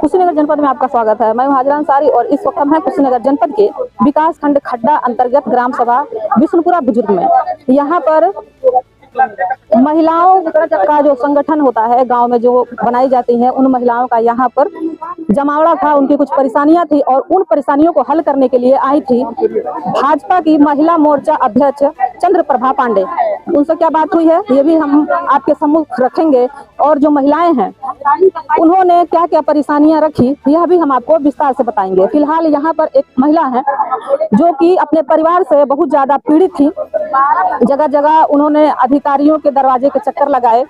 कुशीनगर जनपद में आपका स्वागत है। मैं हूं हाजरा अंसारी और इस वक्त हम हैं कुशीनगर जनपद के विकास खंड खड्डा अंतर्गत ग्राम सभा विष्णुपुरा बुजुर्ग में। यहाँ पर महिलाओं का जो संगठन होता है गांव में जो बनाई जाती है, उन महिलाओं का यहाँ पर जमावड़ा था। उनकी कुछ परेशानियां थी और उन परेशानियों को हल करने के लिए आई थी भाजपा की महिला मोर्चा अध्यक्ष चंद्र प्रभा पांडे। उनसे क्या बात हुई है ये भी हम आपके सम्मुख रखेंगे और जो महिलाएं हैं उन्होंने क्या क्या परेशानियां रखी यह भी हम आपको विस्तार से बताएंगे। फिलहाल यहाँ पर एक महिला है जो कि अपने परिवार से बहुत ज्यादा पीड़ित थी। जगह जगह उन्होंने अधिकारियों के दरवाजे के चक्कर लगाए।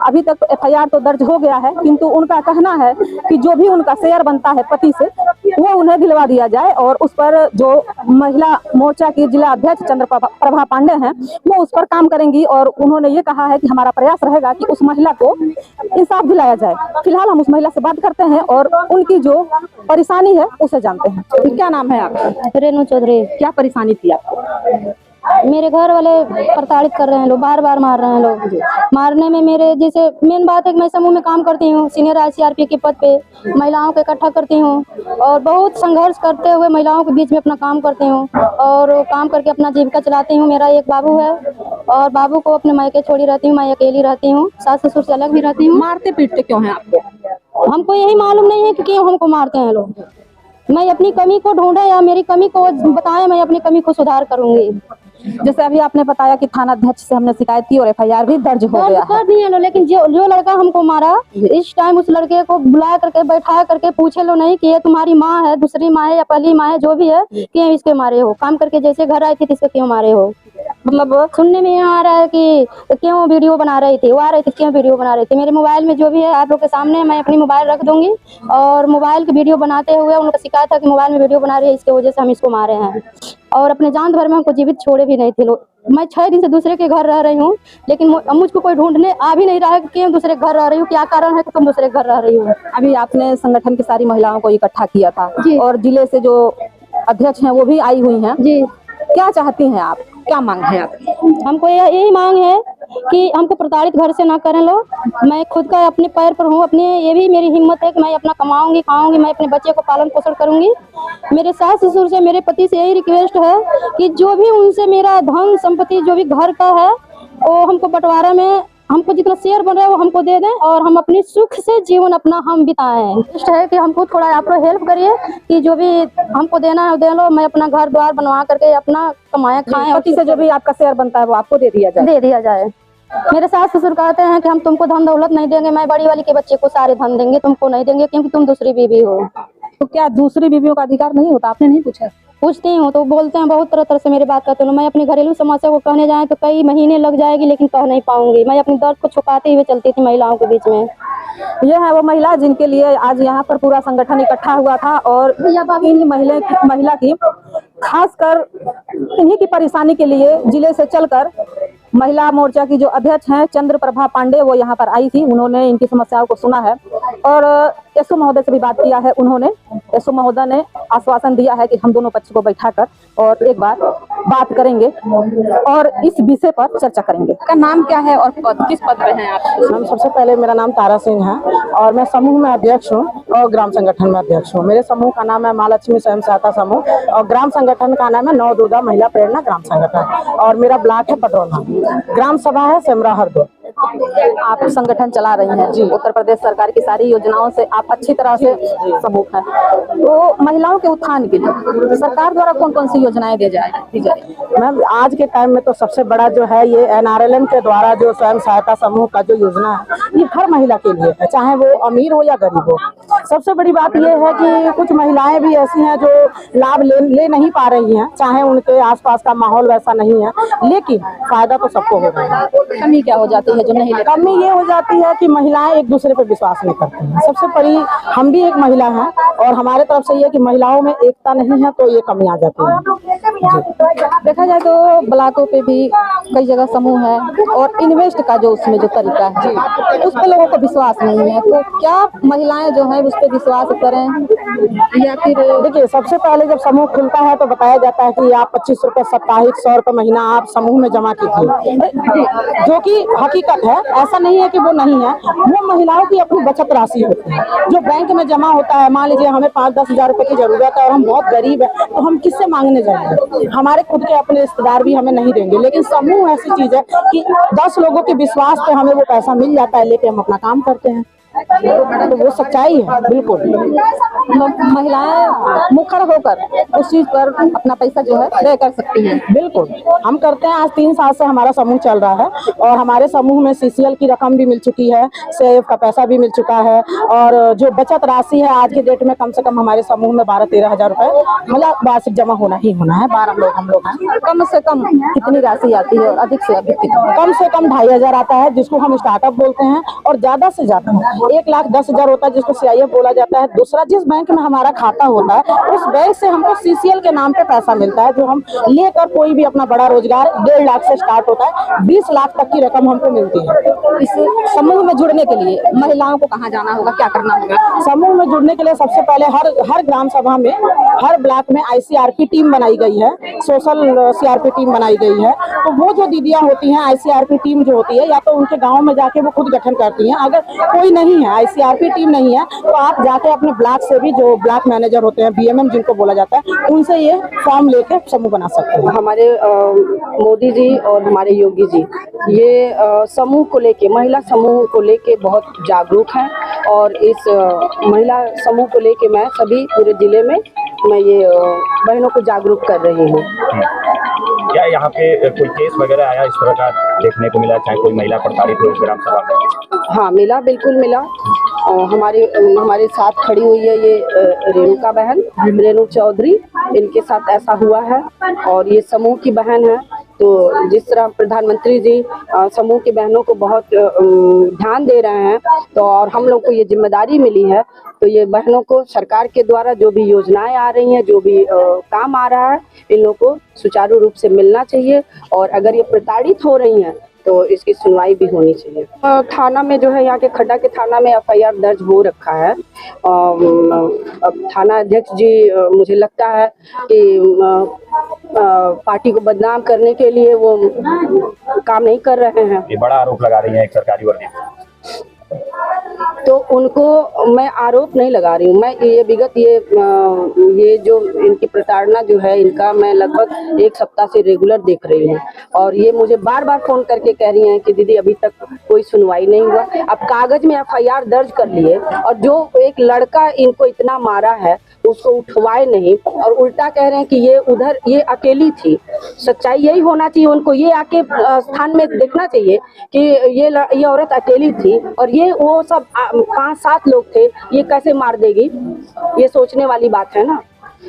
अभी तक एफआईआर तो दर्ज हो गया है, किंतु उनका कहना है कि जो भी उनका शेयर बनता है पति से वो उन्हें दिलवा दिया जाए और उस पर जो महिला मोर्चा की जिला अध्यक्ष चंद्र प्रभा पांडे हैं वो उस पर काम करेंगी। और उन्होंने ये कहा है कि हमारा प्रयास रहेगा कि उस महिला को इंसाफ दिलाया जाए। फिलहाल हम उस महिला से बात करते हैं और उनकी जो परेशानी है उसे जानते हैं। क्या नाम है आपका? रेनू चौधरी। क्या परेशानी थी आपको? मेरे घर वाले प्रताड़ित कर रहे हैं, लोग बार बार मार रहे हैं। लोग मारने में मेरे जैसे मेन बात है कि मैं समूह में काम करती हूँ, सीनियर ICRP के पद पे महिलाओं को इकट्ठा करती हूँ और बहुत संघर्ष करते हुए महिलाओं के बीच में अपना काम करती हूँ और काम करके अपना जीविका चलाती हूँ। मेरा एक बाबू है और बाबू को अपने मायके छोड़ी रहती हूँ। मैं अकेली रहती हूँ, सास ससुर से अलग भी रहती हूँ। मारते पीटते क्यों हैं आपको? हमको यही मालूम नहीं है कि क्यों हमको मारते हैं लोग। मैं अपनी कमी को ढूंढे या मेरी कमी को बताएं, मैं अपनी कमी को सुधार करूंगी। जैसे अभी आपने बताया कि थाना अध्यक्ष से हमने शिकायत की और एफआईआर भी दर्ज हो गया कर दिए लो, लेकिन जो लड़का हमको मारा इस टाइम उस लड़के को बुला करके बैठा करके पूछे लो नहीं कि ये तुम्हारी माँ है, दूसरी माँ है या पहली माँ है, जो भी है, क्यों इसके मारे हो? काम करके जैसे घर आई थी इसको क्यों मारे हो? मतलब सुनने में यहाँ आ रहा है कि क्यों वीडियो बना रही थी, वो आ रही थी क्यों वीडियो बना रही थी। मेरे मोबाइल में जो भी है आप लोग के सामने मैं अपनी मोबाइल रख दूंगी और मोबाइल की वीडियो बनाते हुए उनको शिकायत था कि मोबाइल में वीडियो बना रही है, इसके वजह से हम इसको मारे हैं। और अपने जान भर में हमको जीवित छोड़े भी नहीं थे लोग। मैं 6 दिन से दूसरे के घर रह रही हूँ, लेकिन मुझको कोई ढूंढने आ भी नहीं रहा है कि क्यों दूसरे घर रह रही हूँ, क्या कारण है कि तुम दूसरे घर रह रही हो। अभी आपने संगठन की सारी महिलाओं को इकट्ठा किया था और जिले से जो अध्यक्ष हैं वो भी आई हुई हैं जी। क्या चाहती हैं आप? क्या मांग है आप? हमको यही मांग है कि हमको प्रताड़ित घर से ना करें लोग। मैं खुद का अपने पैर पर हूँ, अपने ये भी मेरी हिम्मत है कि मैं अपना कमाऊंगी खाऊंगी, मैं अपने बच्चे को पालन पोषण करूंगी। मेरे सास ससुर से मेरे पति से यही रिक्वेस्ट है कि जो भी उनसे मेरा धन संपत्ति जो भी घर का है वो हमको बंटवारा में हमको जितना शेयर बन रहा है वो हमको दे दें और हम अपनी सुख से जीवन अपना हम बिताएं। इष्ट है कि हमको थोड़ा आप लोग हेल्प करिए कि जो भी हमको देना है दे लो, मैं अपना घर द्वार बनवा करके अपना कमाए खाएं। पति से जो भी आपका शेयर बनता है वो आपको दे दिया जाए। मेरे सास ससुर कहते हैं कि हम तुमको धन दौलत नहीं देंगे, मैं बड़ी वाली के बच्चे को सारे धन देंगे, तुमको नहीं देंगे क्योंकि तुम दूसरी बीवी हो। तो क्या दूसरी बीवियों का अधिकार नहीं होता? आपने नहीं पूछा? पूछती हूँ तो बोलते हैं, बहुत तरह से मेरी बात करते हैं। मैं अपनी घरेलू समस्या को कहने जाए तो कई महीने लग जाएगी, लेकिन कह नहीं पाऊंगी। मैं अपनी दर्द को छुपाते हुए चलती थी महिलाओं के बीच में। यह है वो महिला जिनके लिए आज यहाँ पर पूरा संगठन इकट्ठा हुआ था और इन महिला की खासकर इन्हीं की परेशानी के लिए जिले से चलकर महिला मोर्चा की जो अध्यक्ष हैं चंद्र प्रभा पांडे वो यहाँ पर आई थी। उन्होंने इनकी समस्याओं को सुना है और एसओ महोदय से भी बात किया है। उन्होंने एसओ महोदय ने आश्वासन दिया है कि हम दोनों पक्ष को बैठाकर और एक बार बात करेंगे और इस विषय पर चर्चा करेंगे। का नाम क्या है और किस पद पे हैं आप? मैम सबसे पहले मेरा नाम तारा सिंह है और मैं समूह में अध्यक्ष हूँ और ग्राम संगठन में अध्यक्ष हूँ। मेरे समूह का नाम है माँ लक्ष्मी स्वयं सहायता समूह और ग्राम संगठन का नाम है नव दुर्गा महिला प्रेरणा ग्राम संगठन और मेरा ब्लॉक है पटरौना। ग्राम सभा है सेमरा हरदो। आप संगठन चला रही हैं जी। उत्तर प्रदेश सरकार की सारी योजनाओं से आप अच्छी तरह से सबूत हैं। तो महिलाओं के उत्थान के लिए सरकार द्वारा कौन कौन सी योजनाएं दी जाए? मैम आज के टाइम में तो सबसे बड़ा जो है ये NRLM के द्वारा जो स्वयं सहायता समूह का जो योजना है ये हर महिला के लिए है, चाहे वो अमीर हो या गरीब हो। सबसे बड़ी बात ये है कि कुछ महिलाएं भी ऐसी हैं जो लाभ ले नहीं पा रही हैं, चाहे उनके आसपास का माहौल वैसा नहीं है, लेकिन फायदा तो सबको हो रहा है। कमी क्या हो जाती है जो नहीं ले? कमी ये हो जाती है कि महिलाएं एक दूसरे पर विश्वास नहीं करती हैं। सबसे बड़ी हम भी एक महिला हैं और हमारे तरफ से ये कि महिलाओं में एकता नहीं है तो ये कमी आ जाती है। देखा जाए तो ब्लॉकों पे भी कई जगह समूह है और इन्वेस्ट का जो उसमें जो तरीका है उस पर लोगों को विश्वास नहीं है। तो क्या महिलाएं जो है उस पर विश्वास करें या फिर देखिए, सबसे पहले जब समूह खुलता है तो बताया जाता है कि आप 25 रुपए साप्ताहिक, 100 रुपए महीना आप समूह में जमा कीजिए, जो कि हकीकत है। ऐसा नहीं है कि वो नहीं है, वो महिलाओं की अपनी बचत राशि होती है जो बैंक में जमा होता है। मान लीजिए हमें 5-10 हजार रुपए की जरूरत है और हम बहुत गरीब है, तो हम किससे मांगने जाएंगे? हमारे खुद के अपने रिश्तेदार भी हमें नहीं देंगे। लेकिन समूह ऐसी चीज है कि 10 लोगों के विश्वास पे हमें वो पैसा मिल जाता है, लेके हम अपना काम करते हैं। तो वो सच्चाई है, बिल्कुल। महिलाएं मुखर होकर उस चीज पर अपना पैसा जो है व्यय कर सकती हैं। बिल्कुल, हम करते हैं। आज 3 साल से हमारा समूह चल रहा है और हमारे समूह में सीसीएल की रकम भी मिल चुकी है, सेफ का पैसा भी मिल चुका है और जो बचत राशि है आज के डेट में कम से कम हमारे समूह में 12-13 हजार रुपए मतलब वार्षिक जमा होना ही होना है। 12 लोग हम लोग हैं। कम से कम कितनी राशि आती है और अधिक से अधिक कितनी? कम से कम 2,500 आता है, जिसको हम स्टार्टअप बोलते हैं, और ज्यादा से ज्यादा 1,10,000 होता है, जिसको सीआईएफ बोला जाता है। दूसरा, जिस बैंक में हमारा खाता होता है उस बैंक से हमको सीसीएल के नाम पे पैसा मिलता है, जो हम लेकर कोई भी अपना बड़ा रोजगार 1.5 लाख से स्टार्ट होता है, 20 लाख तक की रकम हमको मिलती है। इस समूह में जुड़ने के लिए महिलाओं को कहाँ जाना होगा, क्या करना होगा? समूह में जुड़ने के लिए सबसे पहले हर ग्राम सभा में, हर ब्लॉक में आईसीआरपी टीम बनाई गई है, सोशल सीआरपी टीम बनाई गई है। तो वो जो दीदियां होती हैं, आईसीआरपी टीम जो होती है, या तो उनके गांव में जाके वो खुद गठन करती हैं। अगर कोई नहीं है, आईसीआरपी टीम नहीं है, तो आप जाके अपने ब्लॉक से भी, जो ब्लॉक मैनेजर होते हैं, बीएमएम जिनको बोला जाता है, उनसे ये फॉर्म लेके समूह बना सकते हैं। हमारे मोदी जी और हमारे योगी जी ये समूह को लेके, महिला समूह को लेके बहुत जागरूक हैं और इस महिला समूह को लेके मैं सभी पूरे जिले में मैं ये बहनों को जागरूक कर रही हूँ। क्या यहाँ पे कोई केस वगैरह आया इस तरह का देखने को मिला, चाहे कोई महिला प्रताड़ित हो इस ग्राम सभा में? हाँ, मिला, बिल्कुल मिला। हमारे साथ खड़ी हुई है ये रेणुका बहन, रेणु चौधरी, इनके साथ ऐसा हुआ है और ये समूह की बहन है। तो जिस तरह प्रधानमंत्री जी समूह की बहनों को बहुत ध्यान दे रहे हैं, तो और हम लोग को ये जिम्मेदारी मिली है, तो ये बहनों को सरकार के द्वारा जो भी योजनाएं आ रही हैं, जो भी काम आ रहा है, इन लोगों को सुचारू रूप से मिलना चाहिए और अगर ये प्रताड़ित हो रही हैं तो इसकी सुनवाई भी होनी चाहिए। थाना में जो है, यहाँ के खड्डा के थाना में एफआईआर दर्ज हो रखा है। अब थाना अध्यक्ष जी मुझे लगता है कि पार्टी को बदनाम करने के लिए वो काम नहीं कर रहे हैं। ये बड़ा आरोप लगा रही है एक सरकारी वर्दी। तो उनको मैं आरोप नहीं लगा रही हूँ, मैं ये विगत ये जो इनकी प्रताड़ना जो है, इनका मैं लगभग 1 सप्ताह से रेगुलर देख रही हूँ और ये मुझे बार बार फोन करके कह रही हैं कि दीदी अभी तक कोई सुनवाई नहीं हुआ। अब कागज में एफआईआर दर्ज कर लिए और जो एक लड़का इनको इतना मारा है उसको उठवाए नहीं और उल्टा कह रहे हैं कि ये अकेली थी। सच्चाई यही होना चाहिए, उनको ये आके स्थान में देखना चाहिए कि ये औरत अकेली थी और ये वो सब 5-7 लोग थे, ये कैसे मार देगी, ये सोचने वाली बात है ना।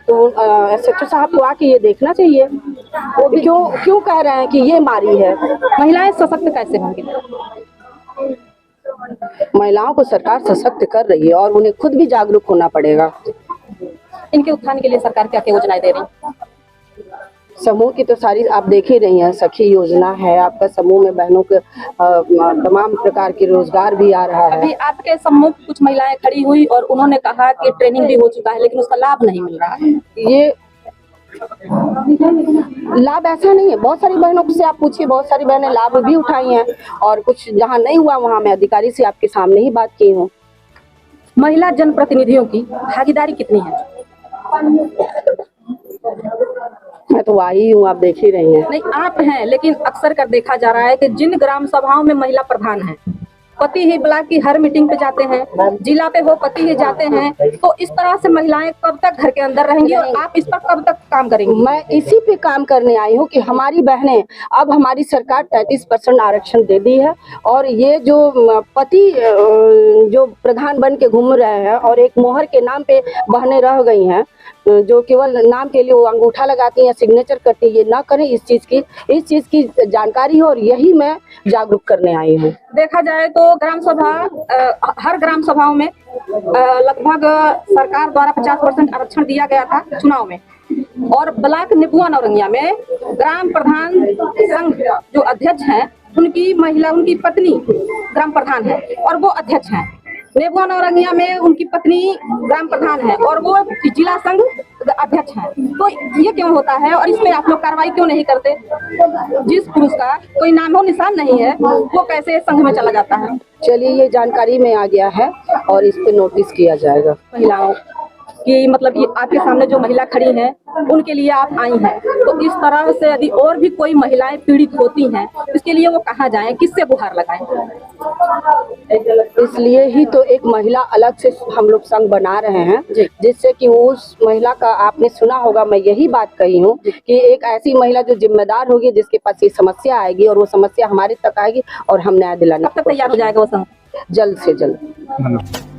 तो एसएचओ साहब को आके ये देखना चाहिए, वो भी क्यों कह रहे हैं कि ये मारी है। महिलाएं सशक्त कैसे होंगी? महिलाओं को सरकार सशक्त कर रही है और उन्हें खुद भी जागरूक होना पड़ेगा। इनके उत्थान के लिए सरकार क्या क्या योजनाएं दे रही है? समूह की तो सारी आप देख ही रही हैं, सखी योजना है, आपका समूह में बहनों के तमाम प्रकार के रोजगार भी आ रहा है। अभी आपके समूह की कुछ महिलाएं खड़ी हुई और उन्होंने कहा कि ट्रेनिंग भी हो चुका है लेकिन उसका लाभ नहीं मिल रहा है। ये लाभ ऐसा नहीं है, बहुत सारी बहनों से आप पूछिए, बहुत सारी बहनें लाभ भी उठाई हैं और कुछ जहाँ नहीं हुआ वहाँ मैं अधिकारी से आपके सामने ही बात की हूँ। महिला जनप्रतिनिधियों की भागीदारी कितनी है? मैं तो आई हूँ, आप देख ही रही हैं। नहीं, आप हैं, लेकिन अक्सर कर देखा जा रहा है कि जिन ग्राम सभाओं में महिला प्रधान है, पति ही ब्लॉक की हर मीटिंग पे जाते हैं, जिला पे हो पति ही जाते हैं, तो इस तरह से महिलाएं कब तक घर के अंदर रहेंगी और आप इस पर कब तक काम करेंगी? मैं इसी पे काम करने आई हूँ कि हमारी बहनें, अब हमारी सरकार 33% आरक्षण दे दी है और ये जो पति जो प्रधान बन के घूम रहे हैं और एक मोहर के नाम पे बहनें रह गई हैं, जो केवल नाम के लिए वो अंगूठा लगाती हैं, सिग्नेचर करती है, ये ना करें। इस चीज की जानकारी हो और यही मैं जागरूक करने आई हूँ। देखा जाए तो ग्राम सभा, हर ग्राम सभाओं में लगभग सरकार द्वारा 50% आरक्षण दिया गया था चुनाव में और ब्लॉक निबुआ नौरंगिया में ग्राम प्रधान संघ जो अध्यक्ष हैं, उनकी पत्नी ग्राम प्रधान है और वो अध्यक्ष हैं। नेबुआ नौरंगिया में उनकी पत्नी ग्राम प्रधान है और वो जिला संघ अध्यक्ष है। तो ये क्यों होता है और इस पे आप लोग कार्रवाई क्यों नहीं करते? जिस पुरुष का कोई नामो निशान नहीं है वो कैसे संघ में चला जाता है? चलिए, ये जानकारी में आ गया है और इस पे नोटिस किया जाएगा। महिलाओं कि मतलब ये आपके सामने जो महिला खड़ी हैं उनके लिए आप आई हैं, तो इस तरह से यदि और भी कोई महिलाएं पीड़ित होती हैं इसके लिए वो कहाँ जाएं, किससे गुहार लगाएं? इसलिए ही तो एक महिला अलग से हम लोग संघ बना रहे हैं, जिससे कि उस महिला का, आपने सुना होगा, मैं यही बात कही हूँ कि एक ऐसी महिला जो जिम्मेदार होगी, जिसके पास ये समस्या आएगी और वो समस्या हमारे तक आएगी और हम न्याय दिलाने कब तक तैयार हो जाएगा वो संघ? जल्द से जल्द।